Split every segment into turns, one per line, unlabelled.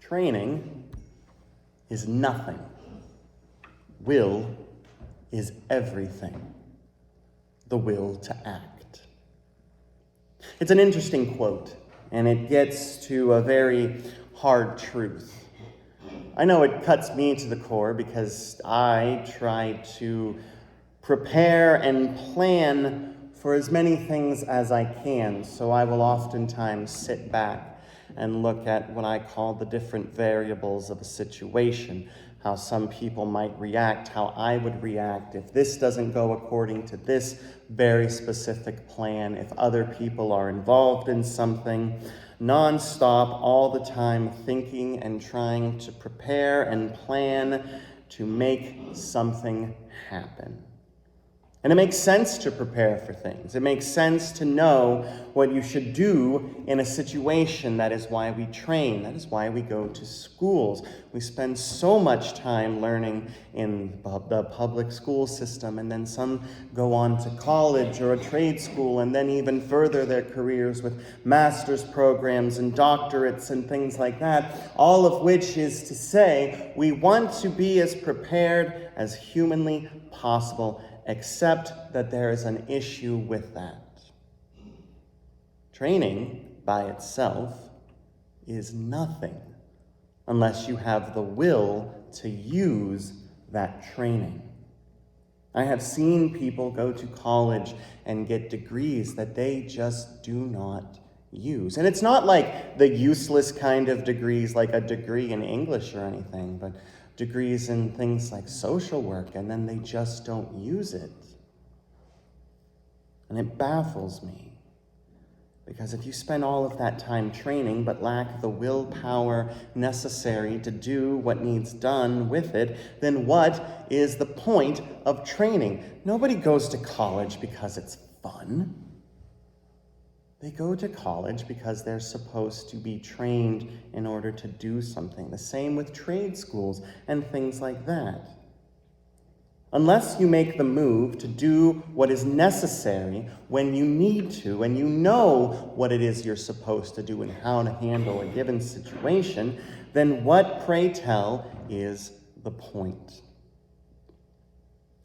Training is nothing. Will is everything. The will to act. It's an interesting quote, and it gets to a very hard truth. I know it cuts me to the core because I try to prepare and plan for as many things as I can, so I will oftentimes sit back and look at what I call the different variables of a situation, how some people might react, how I would react if this doesn't go according to this very specific plan, if other people are involved in something, nonstop, all the time, thinking and trying to prepare and plan to make something happen. And it makes sense to prepare for things. It makes sense to know what you should do in a situation. That is why we train. That is why we go to schools. We spend so much time learning in the public school system, and then some go on to college or a trade school, and then even further their careers with master's programs and doctorates and things like that, all of which is to say we want to be as prepared as humanly possible, except that there is an issue with that. Training by itself is nothing unless you have the will to use that training. I have seen people go to college and get degrees that they just do not use. And it's not like the useless kind of degrees, like a degree in English or anything, but degrees in things like social work, and then they just don't use it. And it baffles me, because if you spend all of that time training but lack the willpower necessary to do what needs done with it, then what is the point of training? Nobody goes to college because it's fun. They go to college because they're supposed to be trained in order to do something. The same with trade schools and things like that. Unless you make the move to do what is necessary when you need to, and you know what it is you're supposed to do and how to handle a given situation, then what, pray tell, is the point?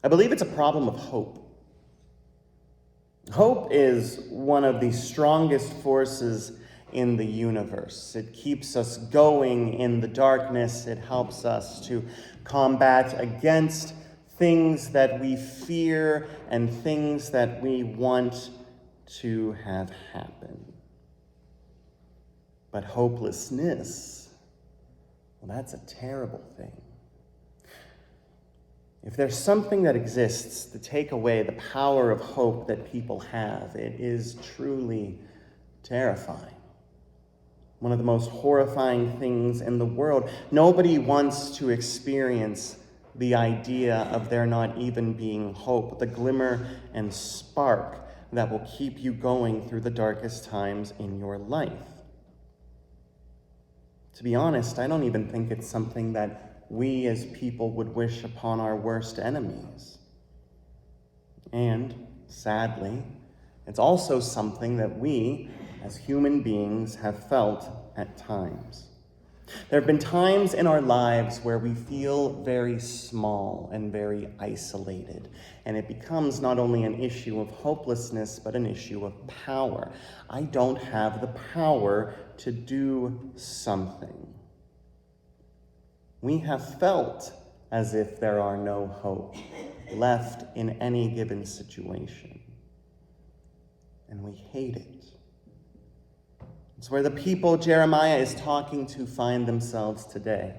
I believe it's a problem of hope. Hope is one of the strongest forces in the universe. It keeps us going in the darkness. It helps us to combat against things that we fear and things that we want to have happen. But hopelessness, well, that's a terrible thing. If there's something that exists to take away the power of hope that people have, it is truly terrifying. One of the most horrifying things in the world. Nobody wants to experience the idea of there not even being hope, the glimmer and spark that will keep you going through the darkest times in your life. To be honest, I don't even think it's something that we as people would wish upon our worst enemies. And, sadly, it's also something that we, as human beings, have felt at times. There have been times in our lives where we feel very small and very isolated, and it becomes not only an issue of hopelessness, but an issue of power. I don't have the power to do something. We have felt as if there are no hope left in any given situation. And we hate it. It's where the people Jeremiah is talking to find themselves today.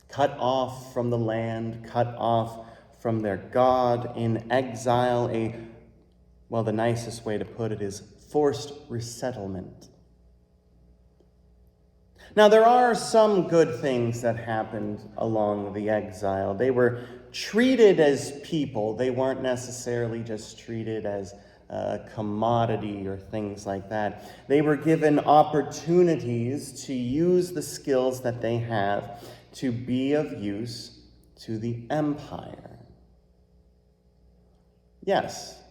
Cut off from the land, cut off from their God, in exile, the nicest way to put it is forced resettlement. Now, there are some good things that happened along the exile. They were treated as people. They weren't necessarily just treated as a commodity or things like that. They were given opportunities to use the skills that they have to be of use to the empire. Yes,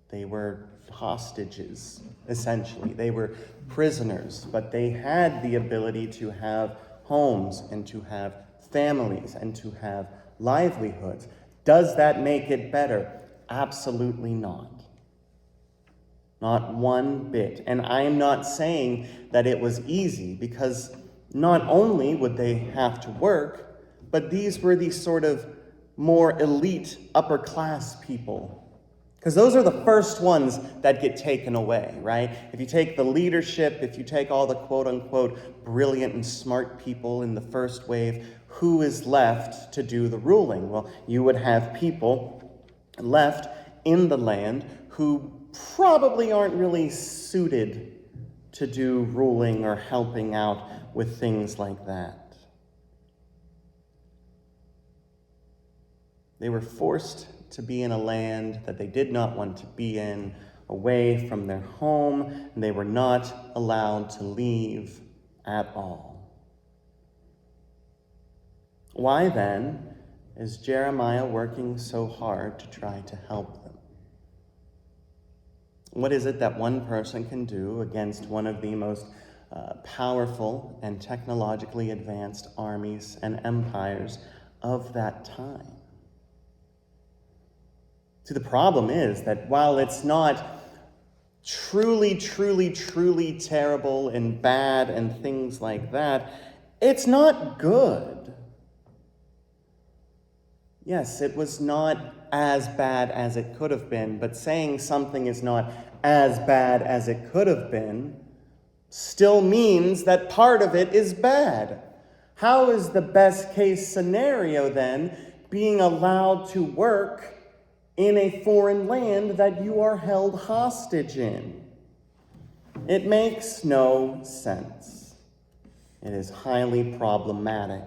they were hostages, essentially. They were prisoners, but they had the ability to have homes and to have families and to have livelihoods. Does that make it better? Absolutely not. Not one bit. And I am not saying that it was easy, because not only would they have to work, but these were the sort of more elite, upper class people. Because those are the first ones that get taken away, right? If you take the leadership, if you take all the quote-unquote brilliant and smart people in the first wave, who is left to do the ruling? Well, you would have people left in the land who probably aren't really suited to do ruling or helping out with things like that. They were forced to be in a land that they did not want to be in, away from their home, and they were not allowed to leave at all. Why then is Jeremiah working so hard to try to help them? What is it that one person can do against one of the most powerful and technologically advanced armies and empires of that time? See, the problem is that while it's not truly terrible and bad and things like that, it's not good. Yes, it was not as bad as it could have been, but saying something is not as bad as it could have been still means that part of it is bad. How is the best case scenario then being allowed to work in a foreign land that you are held hostage in? It makes no sense. It is highly problematic.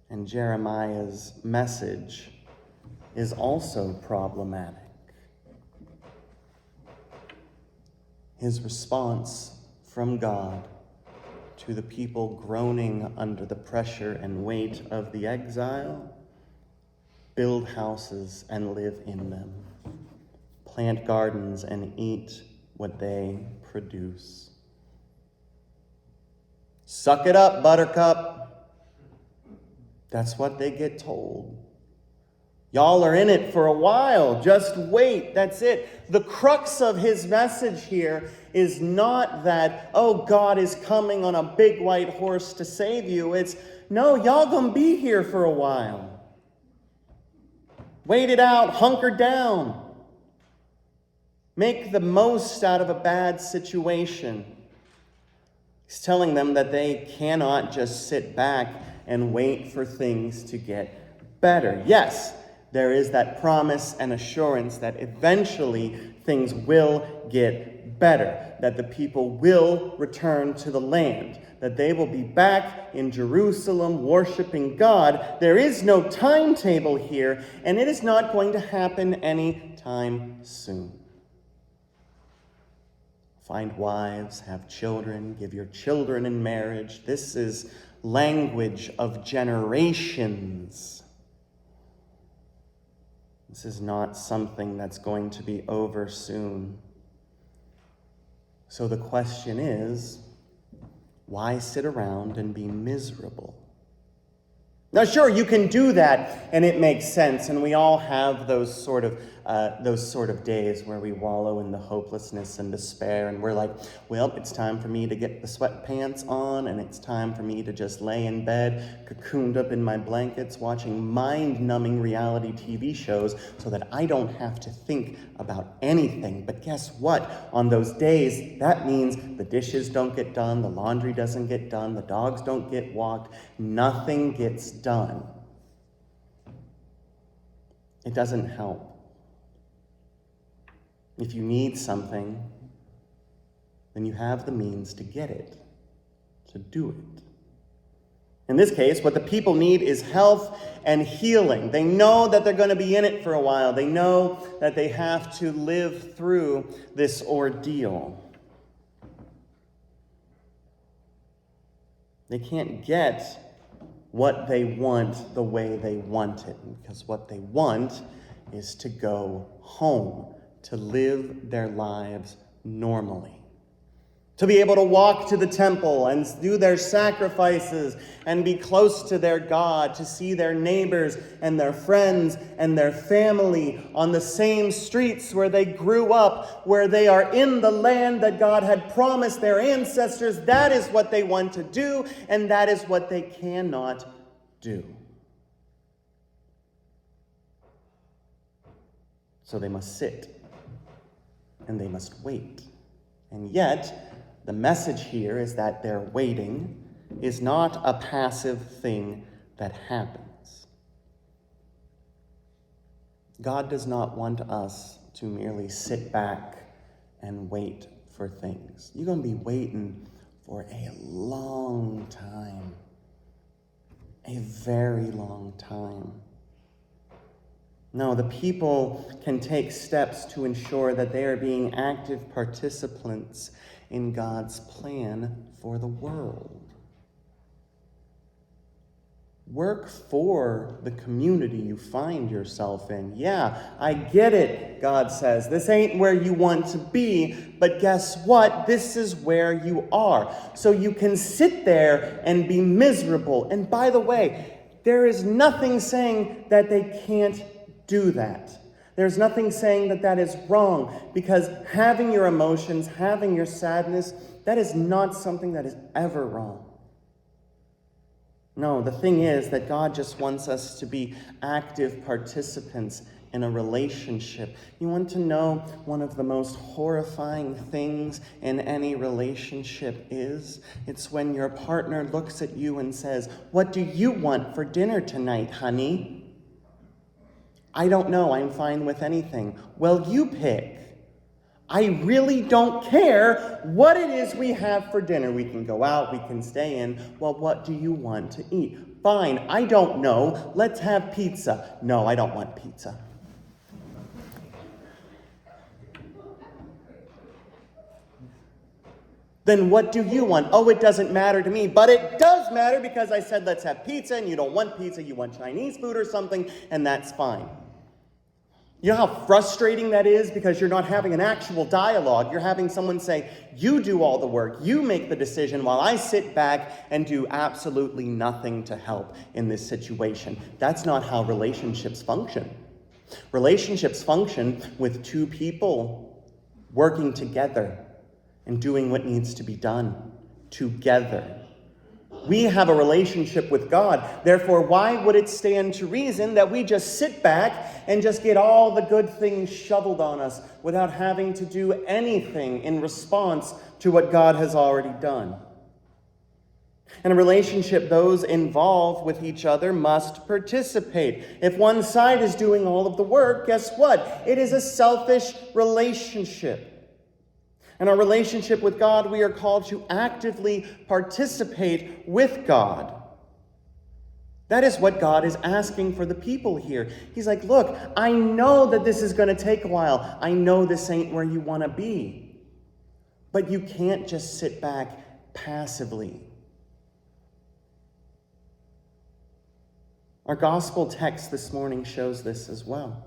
And Jeremiah's message is also problematic. His response from God to the people groaning under the pressure and weight of the exile: build houses and live in them. Plant gardens and eat what they produce. Suck it up, Buttercup. That's what they get told. Y'all are in it for a while. Just wait. That's it. The crux of his message here is not that, oh, God is coming on a big white horse to save you. It's, no, y'all gonna be here for a while. Wait it out, hunker down. Make the most out of a bad situation. He's telling them that they cannot just sit back and wait for things to get better. Yes, there is that promise and assurance that eventually things will get better, that the people will return to the land, that they will be back in Jerusalem worshiping God. There is no timetable here, and it is not going to happen anytime soon. Find wives, have children, give your children in marriage. This is language of generations. This is not something that's going to be over soon. So the question is, why sit around and be miserable? Now, sure, you can do that, and it makes sense, and we all have those sort of days where we wallow in the hopelessness and despair, and we're like, well, it's time for me to get the sweatpants on, and it's time for me to just lay in bed, cocooned up in my blankets, watching mind-numbing reality TV shows so that I don't have to think about anything. But guess what? On those days, that means the dishes don't get done, the laundry doesn't get done, the dogs don't get walked, nothing gets done. It doesn't help. If you need something, then you have the means to get it, to do it. In this case, what the people need is health and healing. They know that they're going to be in it for a while. They know that they have to live through this ordeal. They can't get what they want the way they want it, because what they want is to go home, to live their lives normally. To be able to walk to the temple and do their sacrifices and be close to their God, to see their neighbors and their friends and their family on the same streets where they grew up, where they are in the land that God had promised their ancestors. That is what they want to do, and that is what they cannot do. So they must sit and they must wait. And yet, the message here is that their waiting is not a passive thing that happens. God does not want us to merely sit back and wait for things. You're going to be waiting for a long time. A very long time. No, the people can take steps to ensure that they are being active participants in God's plan for the world. Work for the community you find yourself in. Yeah, I get it, God says. This ain't where you want to be, but guess what? This is where you are. So you can sit there and be miserable. And by the way, there is nothing saying that they can't do that. There's nothing saying that that is wrong, because having your emotions, having your sadness, that is not something that is ever wrong. No, the thing is that God just wants us to be active participants in a relationship. You want to know one of the most horrifying things in any relationship is? It's when your partner looks at you and says, "What do you want for dinner tonight, honey?" "I don't know, I'm fine with anything." "Well, you pick." "I really don't care what it is we have for dinner. We can go out, we can stay in." "Well, what do you want to eat?" "Fine, I don't know. Let's have pizza." "No, I don't want pizza." "Then what do you want?" "Oh, it doesn't matter to me." "But it does matter, because I said let's have pizza and you don't want pizza, you want Chinese food or something, and that's fine." You know how frustrating that is, because you're not having an actual dialogue. You're having someone say, "You do all the work, you make the decision, while I sit back and do absolutely nothing to help in this situation." That's not how relationships function. Relationships function with two people working together and doing what needs to be done together. We have a relationship with God. Therefore, why would it stand to reason that we just sit back and just get all the good things shoveled on us without having to do anything in response to what God has already done? In a relationship, those involved with each other must participate. If one side is doing all of the work, guess what? It is a selfish relationship. In our relationship with God, we are called to actively participate with God. That is what God is asking for the people here. He's like, "Look, I know that this is going to take a while. I know this ain't where you want to be. But you can't just sit back passively." Our gospel text this morning shows this as well.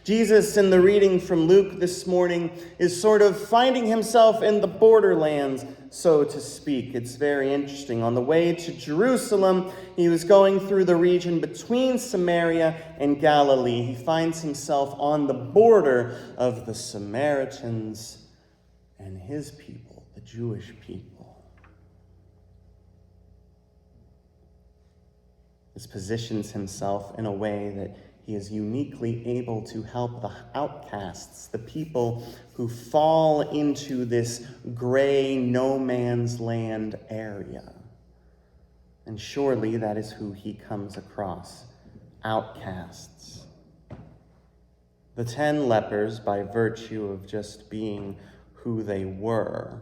Jesus, in the reading from Luke this morning, is sort of finding himself in the borderlands, so to speak. It's very interesting. On the way to Jerusalem, he was going through the region between Samaria and Galilee. He finds himself on the border of the Samaritans and his people, the Jewish people. This positions himself in a way that he is uniquely able to help the outcasts, the people who fall into this gray no man's land area. And surely that is who he comes across, outcasts. The 10 lepers, by virtue of just being who they were,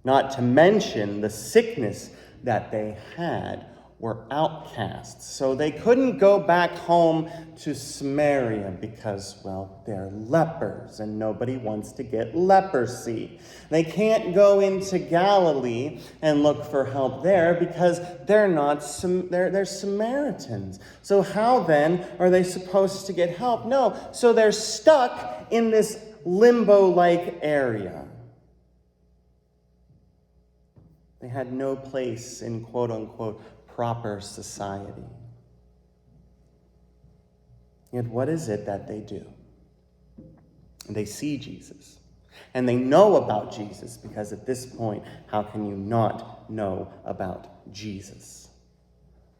not to mention the sickness that they had, were outcasts. So they couldn't go back home to Samaria because, well, they're lepers and nobody wants to get leprosy. They can't go into Galilee and look for help there because they're Samaritans. So how then are they supposed to get help? No, so they're stuck in this limbo-like area. They had no place in quote-unquote proper society. Yet what is it that they do? They see Jesus. And they know about Jesus, because at this point, how can you not know about Jesus?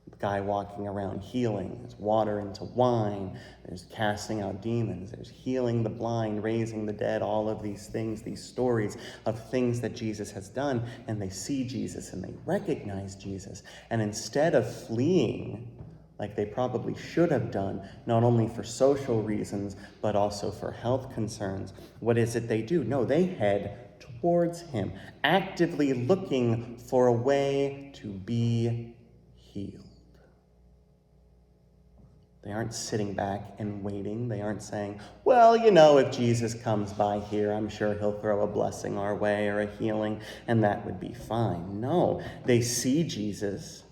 The guy walking around healing, there's water into wine, there's casting out demons, there's healing the blind, raising the dead, all of these things, these stories of things that Jesus has done, and they see Jesus and they recognize Jesus. And instead of fleeing, like they probably should have done, not only for social reasons, but also for health concerns, what is it they do? No, they head towards him, actively looking for a way to be healed. They aren't sitting back and waiting. They aren't saying, well, if Jesus comes by here, I'm sure he'll throw a blessing our way or a healing, and that would be fine. No, they see Jesus,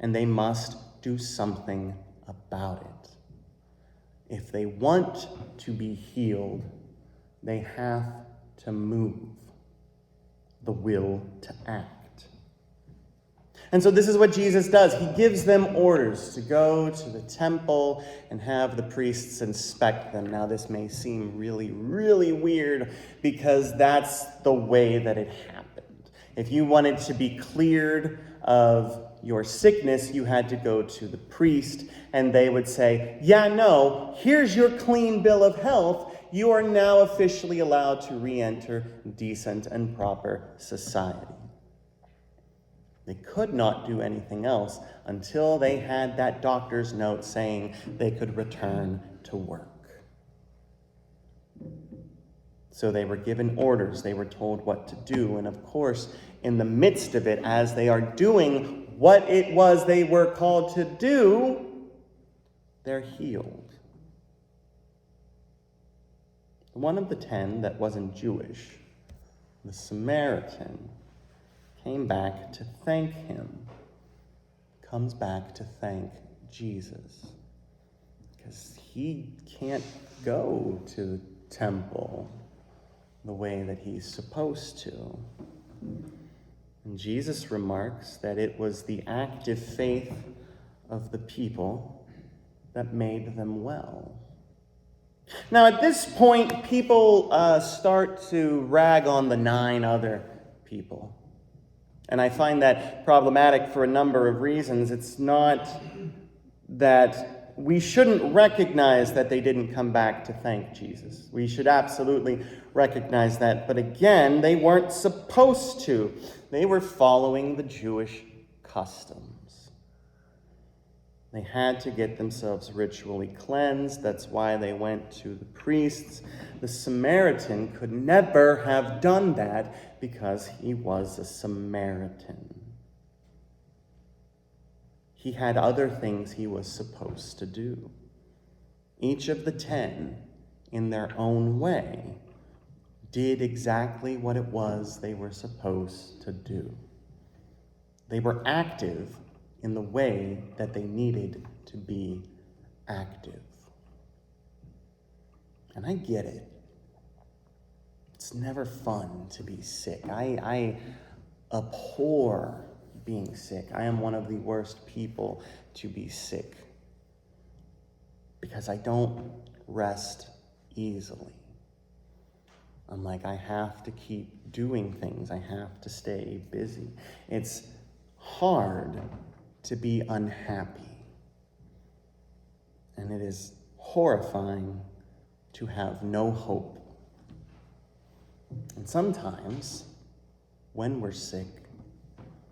and they must do something about it. If they want to be healed, they have to move, the will to act. And so this is what Jesus does. He gives them orders to go to the temple and have the priests inspect them. Now, this may seem really, really weird, because that's the way that it happened. If you wanted to be cleared of your sickness, you had to go to the priest, and they would say, here's your clean bill of health. You are now officially allowed to re-enter decent and proper society. They could not do anything else until they had that doctor's note saying they could return to work. So they were given orders. They were told what to do. And of course, in the midst of it, as they are doing what it was they were called to do, they're healed. One of the 10 that wasn't Jewish, the Samaritan, came back to thank him, comes back to thank Jesus, because he can't go to the temple the way that he's supposed to. And Jesus remarks that it was the active faith of the people that made them well. Now, at this point, people start to rag on the 9 other people. And I find that problematic for a number of reasons. It's not that we shouldn't recognize that they didn't come back to thank Jesus. We should absolutely recognize that. But again, they weren't supposed to. They were following the Jewish customs. They had to get themselves ritually cleansed. That's why they went to the priests. The Samaritan could never have done that because he was a Samaritan. He had other things he was supposed to do. Each of the 10, in their own way, did exactly what it was they were supposed to do. They were active in the way that they needed to be active. And I get it. It's never fun to be sick. I abhor being sick. I am one of the worst people to be sick because I don't rest easily. I'm like, I have to keep doing things. I have to stay busy. It's hard to be unhappy. And it is horrifying to have no hope. And sometimes, when we're sick,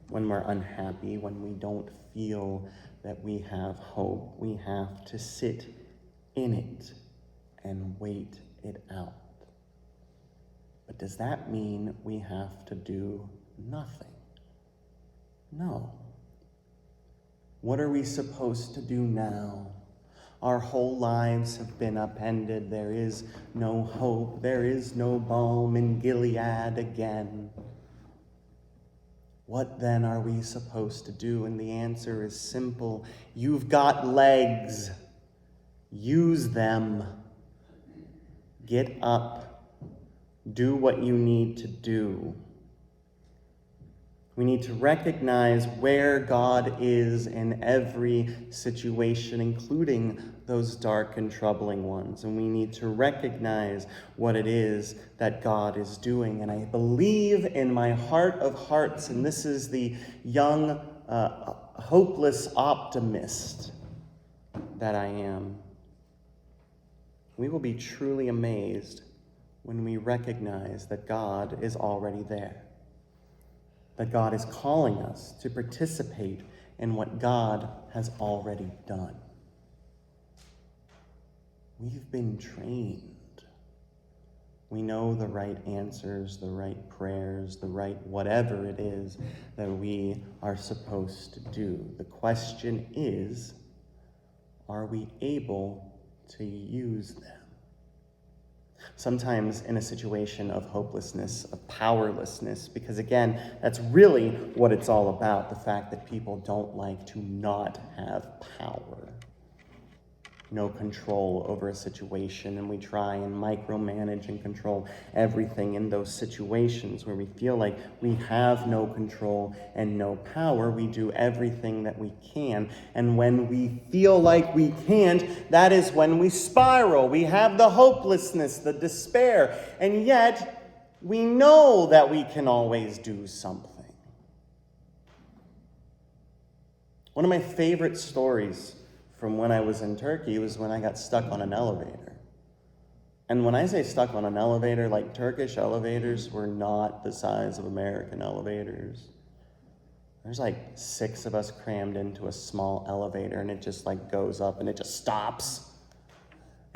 when we're unhappy, when we don't feel that we have hope, we have to sit in it and wait it out. But does that mean we have to do nothing? No. What are we supposed to do now? Our whole lives have been upended. There is no hope. There is no balm in Gilead again. What then are we supposed to do? And the answer is simple. You've got legs. Use them. Get up. Do what you need to do. We need to recognize where God is in every situation, including those dark and troubling ones. And we need to recognize what it is that God is doing. And I believe in my heart of hearts, and this is the young, hopeless optimist that I am, we will be truly amazed when we recognize that God is already there. That God is calling us to participate in what God has already done. We've been trained. We know the right answers, the right prayers, the right whatever it is that we are supposed to do. The question is, are we able to use them? Sometimes in a situation of hopelessness, of powerlessness, because again, that's really what it's all about, the fact that people don't like to not have power, no control over a situation, and we try and micromanage and control everything in those situations where we feel like we have no control and no power. We do everything that we can, and when we feel like we can't, that is when we spiral. We have the hopelessness, the despair, and yet we know that we can always do something. One of my favorite stories from when I was in Turkey was when I got stuck on an elevator. And when I say stuck on an elevator, like Turkish elevators were not the size of American elevators. There's like 6 of us crammed into a small elevator, and it just like goes up and it just stops.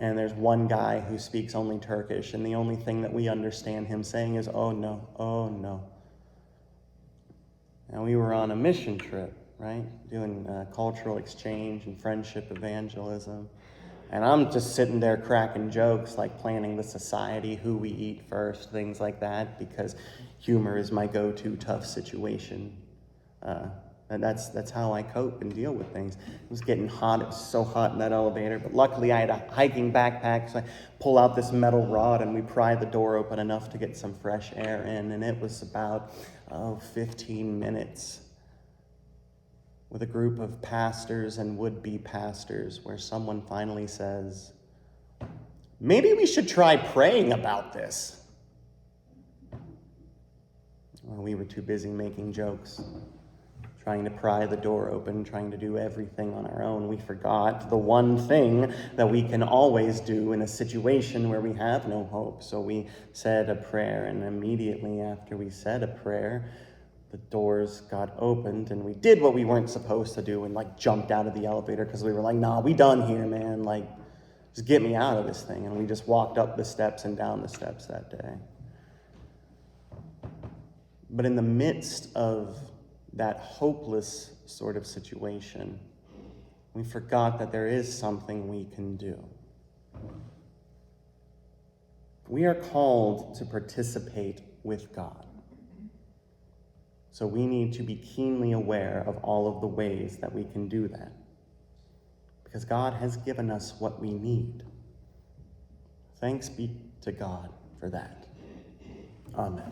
And there's one guy who speaks only Turkish, and the only thing that we understand him saying is, "Oh no, oh no." And we were on a mission trip, right? Doing cultural exchange and friendship evangelism. And I'm just sitting there cracking jokes, like planning the society, who we eat first, things like that, because humor is my go-to tough situation. And that's how I cope and deal with things. It was getting hot. It was so hot in that elevator. But luckily, I had a hiking backpack, so I pull out this metal rod, and we pry the door open enough to get some fresh air in. And it was about 15 minutes with a group of pastors and would-be pastors where someone finally says, "Maybe we should try praying about this." Well, we were too busy making jokes, trying to pry the door open, trying to do everything on our own. We forgot the one thing that we can always do in a situation where we have no hope. So we said a prayer, and immediately after we said a prayer, the doors got opened, and we did what we weren't supposed to do and like jumped out of the elevator because we were like, "Nah, we done here, man. Like, just get me out of this thing." And we just walked up the steps and down the steps that day. But in the midst of that hopeless sort of situation, we forgot that there is something we can do. We are called to participate with God. So we need to be keenly aware of all of the ways that we can do that, because God has given us what we need. Thanks be to God for that. Amen.